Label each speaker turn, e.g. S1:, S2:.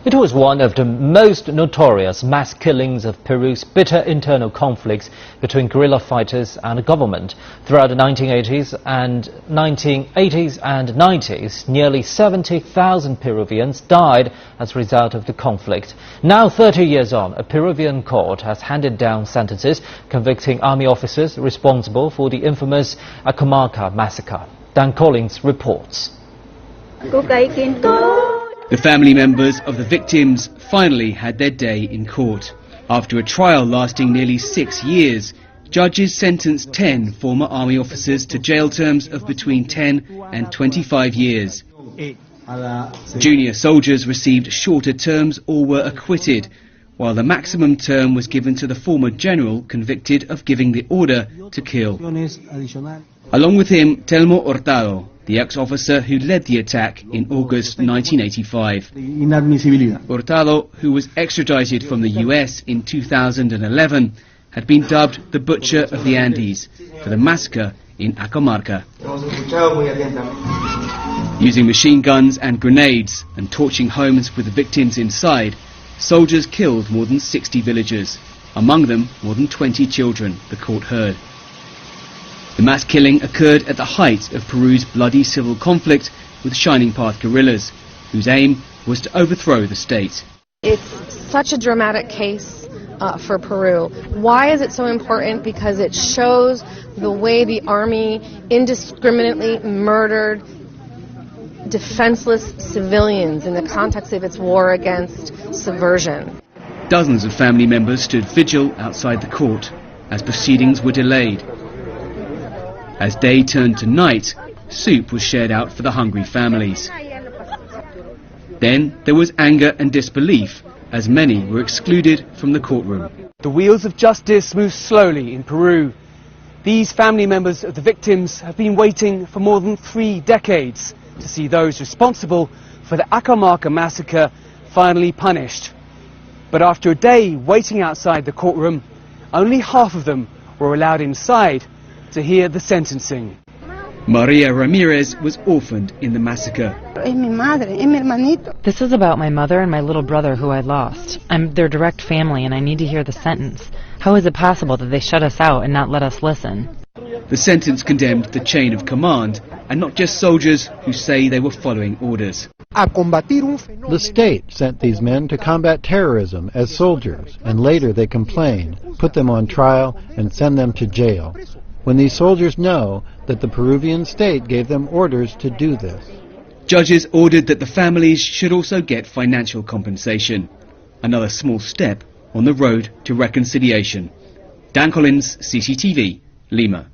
S1: It was one of the most notorious mass killings of Peru's bitter internal conflicts between guerrilla fighters and the government. Throughout the 1980s and 90s, nearly 70,000 Peruvians died as a result of the conflict. Now, 30 years on, a Peruvian court has handed down sentences convicting army officers responsible for the infamous Accomarca massacre. Dan Collins reports.
S2: The family members of the victims finally had their day in court. After a trial lasting nearly 6 years, judges sentenced 10 former army officers to jail terms of between 10 and 25 years. Junior soldiers received shorter terms or were acquitted, while the maximum term was given to the former general convicted of giving the order to kill. Along with him, Telmo Hurtado, the ex-officer who led the attack in August 1985. Hurtado, who was extradited from the US in 2011, had been dubbed the Butcher of the Andes for the massacre in Accomarca. Using machine guns and grenades and torching homes with the victims inside, soldiers killed more than 60 villagers, among them more than 20 children, the court heard. The mass killing occurred at the height of Peru's bloody civil conflict with Shining Path guerrillas, whose aim was to overthrow the state.
S3: It's such a dramatic case for Peru. Why is it so important? Because it shows the way the army indiscriminately murdered defenseless civilians in the context of its war against subversion.
S2: Dozens of family members stood vigil outside the court as proceedings were delayed. As day turned to night, soup was shared out for the hungry families. Then there was anger and disbelief as many were excluded from the courtroom.
S4: The wheels of justice move slowly in Peru. These family members of the victims have been waiting for more than 3 decades to see those responsible for the Accomarca massacre finally punished. But after a day waiting outside the courtroom, only half of them were allowed inside to hear the sentencing.
S2: Maria Ramirez was orphaned in the massacre.
S5: This is about my mother and my little brother who I lost. I'm their direct family and I need to hear the sentence. How is it possible that they shut us out and not let us listen?
S2: The sentence condemned the chain of command and not just soldiers who say they were following orders.
S6: The state sent these men to combat terrorism as soldiers, and later they complain, put them on trial and send them to jail, when these soldiers know that the Peruvian state gave them orders to do this.
S2: Judges ordered that the families should also get financial compensation, another small step on the road to reconciliation. Dan Collins, CCTV, Lima.